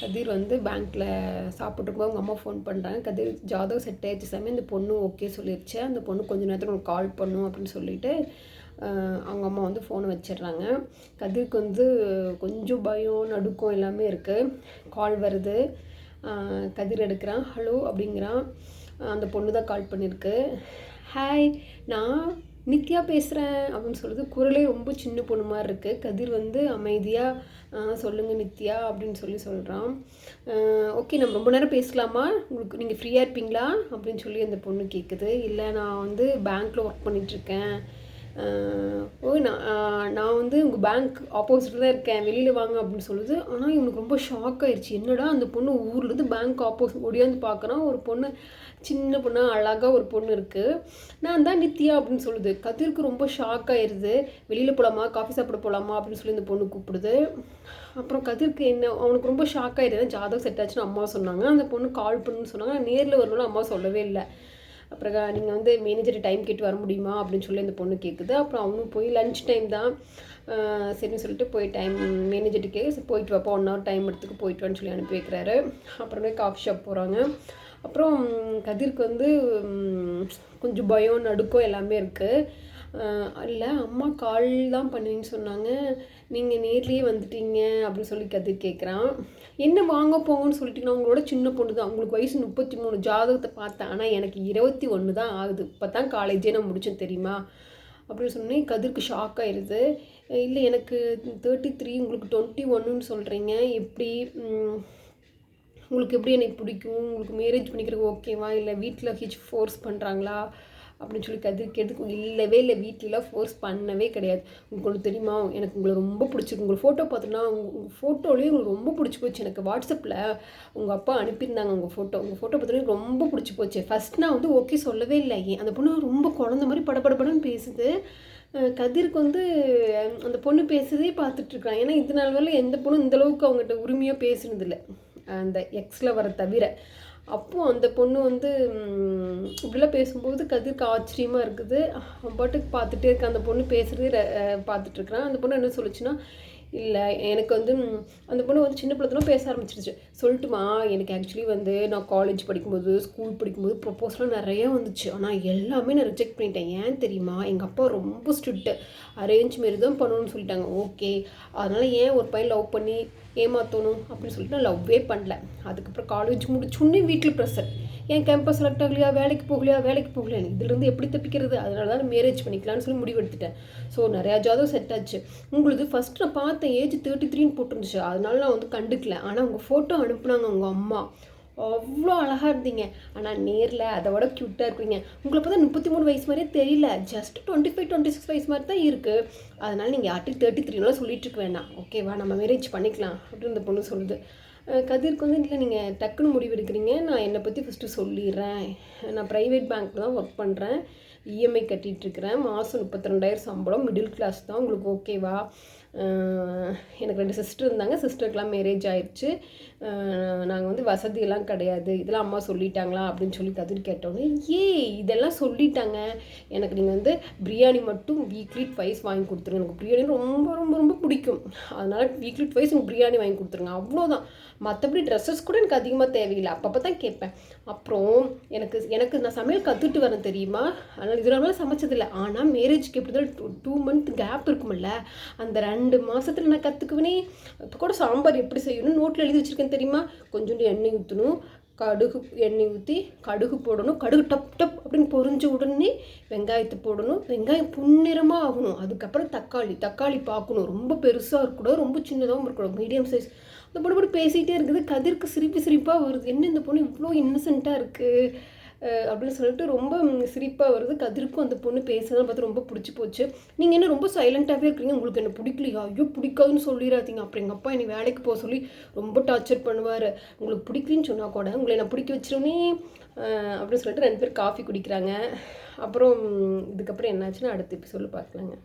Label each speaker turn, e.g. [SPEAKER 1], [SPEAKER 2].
[SPEAKER 1] கதிர் வந்து பேங்க்கில் சாப்பிட்ருக்கும்போது அவங்க அம்மா ஃபோன் பண்ணுறாங்க. கதிர் ஜாதகம் செட் ஆயிடுச்சு சாமி, இந்த பொண்ணு ஓகே சொல்லிடுச்சு, அந்த பொண்ணு கொஞ்சம் நேரத்தில் உங்களுக்கு கால் பண்ணும் அப்படின்னு சொல்லிட்டு அவங்க அம்மா வந்து ஃபோனை வச்சிடுறாங்க. கதிருக்கு வந்து கொஞ்சம் பயம் நடுக்கம் எல்லாமே இருக்குது. கால் வருது, கதிர் எடுக்கிறான். ஹலோ அப்படிங்கிறான். அந்த பொண்ணு தான் கால் பண்ணியிருக்கு. ஹாய், நான் நித்யா பேசுகிறேன் அப்படின்னு சொல்லுது. குரலே ரொம்ப சின்ன பொண்ணு மாதிரி இருக்குது. கதிர் வந்து அமைதியாக சொல்லுங்கள் நித்யா அப்படின்னு சொல்கிறான். ஓகே, நம்ம ரொம்ப நேரம் பேசலாமா, உங்களுக்கு நீங்கள் ஃப்ரீயாக இருப்பீங்களா அப்படின்னு சொல்லி அந்த பொண்ணு கேட்குது. இல்லை, நான் வந்து பேங்க்கில் ஒர்க் பண்ணிகிட்ருக்கேன். நான் வந்து உங்கள் பேங்க் ஆப்போசிட்டில் தான் இருக்கேன், வெளியில் வாங்க அப்படின்னு சொல்லுது. ஆனால் இவனுக்கு ரொம்ப ஷாக் ஆயிடுச்சு. என்னடா அந்த பொண்ணு ஊர்லேருந்து பேங்க் ஆப்போசிட் ஓடியாந்து பார்க்குறான். ஒரு பொண்ணு, சின்ன பொண்ணு, அழகாக ஒரு பொண்ணு இருக்குது. நான் தான் நித்யா அப்படின்னு சொல்லுது. கதிருக்கு ரொம்ப ஷாக் ஆயிடுது. வெளியில் போகலாமா, காஃபி சாப்பிட போகலாமா அப்படின்னு சொல்லி இந்த பொண்ணு கூப்பிடுது. அப்புறம் கதிருக்கு அவனுக்கு ரொம்ப ஷாக் ஆயிடுது. ஜாதகம் செட் ஆச்சுன்னு அம்மா சொன்னாங்க. அந்த பொண்ணு கால் பண்ணுன்னு சொன்னாங்க. நேரில் வரணும்னு அம்மா சொல்லவே இல்லை. அப்புறம் நீங்கள் வந்து மேனேஜர் டைம் கேட்டு வர முடியுமா அப்படின்னு சொல்லி அந்த பொண்ணு கேட்குது. அப்புறம் அவனும் போய் லன்ச் டைம் தான் சரின்னு சொல்லிட்டு போய் டைம் மேனேஜர்ட்டுக்கே போயிட்டு வாப்பா, 1 hour டைம் எடுத்துக்கு போயிட்டு வான்னு சொல்லி அனுப்பி வைக்கிறாரு. அப்புறமே காஃபி ஷாப் போகிறாங்க. அப்புறம் கதிருக்கு வந்து கொஞ்சம் பயம் நடுக்கம் எல்லாமே இருக்குது. இல்லை, அம்மா கால் தான் பண்ணுவீன்னு சொன்னாங்க, நீங்கள் நேர்லேயே வந்துட்டீங்க அப்படின்னு சொல்லி கதிர் கேட்குறான். என்ன வாங்க போங்கன்னு சொல்லிட்டீங்கன்னா, உங்களோட சின்ன பொண்ணு தான், உங்களுக்கு வயசு 33, ஜாதகத்தை பார்த்தேன், ஆனால் எனக்கு 21 தான் ஆகுது, இப்போ தான் காலேஜே நான் முடிச்சேன் தெரியுமா அப்படின்னு சொன்னேன். கதிருக்கு ஷாக் ஆயிடுது. இல்லை, எனக்கு 33, உங்களுக்கு 21ன்னு சொல்கிறீங்க, எப்படி உங்களுக்கு எப்படி எனக்கு பிடிக்கும், உங்களுக்கு மேரேஜ் பண்ணிக்கிறதுக்கு ஓகேவா, இல்லை வீட்டில் ஃபோர்ஸ் பண்ணுறாங்களா அப்படின்னு சொல்லி கதிர் கேட்டு. இல்லவே இல்லை, வீட்டிலலாம் ஃபோர்ஸ் பண்ணவே கிடையாது. உங்களுக்கு தெரியுமா, எனக்கு உங்களை ரொம்ப பிடிச்சிருக்கு, உங்கள் ஃபோட்டோ பார்த்தோன்னா உங்கள் ஃபோட்டோலேயே உங்களுக்கு ரொம்ப பிடிச்சி போச்சு. எனக்கு வாட்ஸ்அப்பில் உங்கள் அப்பா அனுப்பியிருந்தாங்க உங்கள் ஃபோட்டோ பார்த்தோன்னே ரொம்ப பிடிச்சி போச்சு. ஃபஸ்ட் நான் வந்து ஓகே சொல்லவே இல்லை. அந்த பொண்ணு ரொம்ப குழந்த மாதிரி படபடன்னு பேசுது. கதிருக்கு வந்து அந்த பொண்ணு பேசுறதே பார்த்துட்ருக்கான். ஏன்னா இது நாள் வரல எந்த பொண்ணும் இந்தளவுக்கு அவங்ககிட்ட உரிமையாக பேசுனதில்லை, அந்த எக்ஸில் வர தவிர. அப்போது அந்த பொண்ணு வந்து இப்படிலாம் பேசும்போது கதிருக்கு ஆச்சரியமாக இருக்குது. அவன் பாட்டுக்கு பார்த்துட்டே இருக்கான். அந்த பொண்ணு பேசுகிறதே பார்த்துட்ருக்குறான். அந்த பொண்ணு என்ன சொல்லுச்சுன்னா, இல்லை எனக்கு வந்து அந்த பொண்ணு வந்து சின்ன பிள்ளைத்தனம் பேச ஆரம்பிச்சிருச்சு. சொல்லட்டுமா, எனக்கு ஆக்சுவலி வந்து நான் காலேஜ் படிக்கும்போது, ஸ்கூல் படிக்கும்போது ப்ரொப்போஸ்லாம் நிறையா வந்துச்சு. ஆனால் எல்லாமே நான் ரிஜெக்ட் பண்ணிட்டேன். ஏன் தெரியுமா, எங்கள் அப்பா ரொம்ப ஸ்ட்ரிக்ட்டு, அரேஞ்ச் மாரி தான் பண்ணணும்னு சொல்லிட்டாங்க. ஓகே, அதனால் ஏன் ஒரு பையன் லவ் பண்ணி ஏமாற்றணும் அப்படின்னு சொல்லிட்டு நான் லவ்வே பண்ணல. அதுக்கப்புறம் காலேஜ் முடிச்சோன்னே வீட்டில் ப்ரெஷர், ஏன் கேம்பஸ் செலக்ட் ஆகலையா, வேலைக்கு போகலையா, இதுலேருந்து எப்படி தப்பிக்கிறது, அதனால தான் மேரேஜ் பண்ணிக்கலான்னு சொல்லி முடிவெடுத்துட்டேன். ஸோ நிறையா ஜாதகம் செட் ஆச்சு. உங்களுக்கு ஃபஸ்ட்டு நான் பார்த்த ஏஜ் 33ன்னு போட்டுருந்துச்சு, அதனால நான் வந்து கண்டுக்கல. ஆனால் உங்கள் ஃபோட்டோ அனுப்புனாங்க உங்கள் அம்மா, அவ்வளோ அழகாக இருந்தீங்க. ஆனால் நேரில் அதை விட க்யூட்டாக இருக்கிறீங்க. உங்களை பார்த்தா 33 வயசு மாதிரியே தெரியல, ஜஸ்ட் 25, 26 வயசு மாதிரி தான் இருக்குது. அதனால் நீங்கள் யார்ட்டுக்கு 33லாம் சொல்லிட்டு இருக்க வேண்டாம், ஓகேவா, நம்ம மேரேஜ் பண்ணிக்கலாம் அப்படின்னு இந்த பொண்ணு சொல்லுது. கதிருக்கு வந்து இல்லை, நீங்கள் டக்குன்னு முடிவு எடுக்கிறீங்க, நான் என்னை பற்றி ஃபஸ்ட்டு சொல்லிடுறேன். நான் ப்ரைவேட் பேங்க்கில் தான் ஒர்க் பண்ணுறேன், இஎம்ஐ கட்டிகிட்ருக்கிறேன், மாதம் 32,000 சம்பளம், மிடில் கிளாஸ் தான், உங்களுக்கு ஓகேவா. எனக்கு 2 சிஸ்டர் இருந்தாங்க, சிஸ்டருக்கெலாம் மேரேஜ் ஆயிடுச்சு, நாங்கள் வந்து வசதியெல்லாம் கிடையாது, இதெல்லாம் அம்மா சொல்லிட்டாங்களா அப்படின்னு சொல்லி கதிர் கேட்டோன்னே, இதெல்லாம் சொல்லிட்டாங்க, எனக்கு நீங்கள் வந்து பிரியாணி மட்டும் வீக்லி ட்வைஸ் வாங்கி கொடுத்துருங்க, எனக்கு பிரியாணி ரொம்ப ரொம்ப ரொம்ப பிடிக்கும், அதனால் வீக்லி ட்வைஸ் எனக்கு பிரியாணி வாங்கி கொடுத்துருங்க, அவ்வளோதான். மற்றபடி ட்ரெஸ்ஸஸ் கூட எனக்கு அதிகமாக தேவையில்லை, அப்பப்போ தான் கேட்பேன். அப்புறம் எனக்கு நான் சமையல் கற்றுட்டு வரேன் தெரியுமா, அதனால் இதனால சமைச்சதில்லை. ஆனால் மேரேஜுக்கு எப்படி தான் 2 month கேப் இருக்குமில்ல, அந்த 2 மாதத்தில் நான் கற்றுக்குவேனே. இப்போ கூட சாம்பார் எப்படி செய்யணும் நோட்டில் எழுதி வச்சுருக்கேன் தெரியுமா. கொஞ்சோண்டு எண்ணெய் ஊற்றணும், எண்ணெய் ஊற்றி கடுகு போடணும், கடுகு டப் டப் அப்படின்னு பொரிஞ்ச உடனே வெங்காயத்தை போடணும், வெங்காயம் பொன்னிறமாக ஆகணும், அதுக்கப்புறம் தக்காளி பார்க்கணும், ரொம்ப பெருசாக இருக்கக்கூடாது, ரொம்ப சின்னதாகவும் இருக்கக்கூடாது, மீடியம் சைஸ். இந்த பொண்ணு பேசிகிட்டே இருக்குது. கதிருக்கு சிரிப்பாக வருது, என்ன இந்த பொண்ணு இவ்வளோ இன்னசென்ட்டாக இருக்குது அப்படின்னு சொல்லிட்டு ரொம்ப சிரிப்பாக வருது. கதிருக்கும் அந்த பொண்ணு பேசுறதை பார்த்து ரொம்ப பிடிச்சி போச்சு. நீங்கள் என்ன ரொம்ப சைலண்ட்டாகவே இருக்கிறீங்க, உங்களுக்கு என்ன பிடிக்கலையா, ஐயோ பிடிக்காதுன்னு சொல்லிடாதீங்க, அப்புறம் எங்கள் அப்பா என்னை வேலைக்கு போக சொல்லி ரொம்ப டார்ச்சர் பண்ணுவார், உங்களுக்கு பிடிக்கலன்னு சொன்னால் கூட உங்களை நான் பிடிக்க வச்சிருவனே அப்படின்னு சொல்லிட்டு 2 பேர் காஃபி குடிக்கிறாங்க. அப்புறம் இதுக்கப்புறம் என்னாச்சுன்னா அடுத்த எபிசோடில் பார்க்கலாங்க.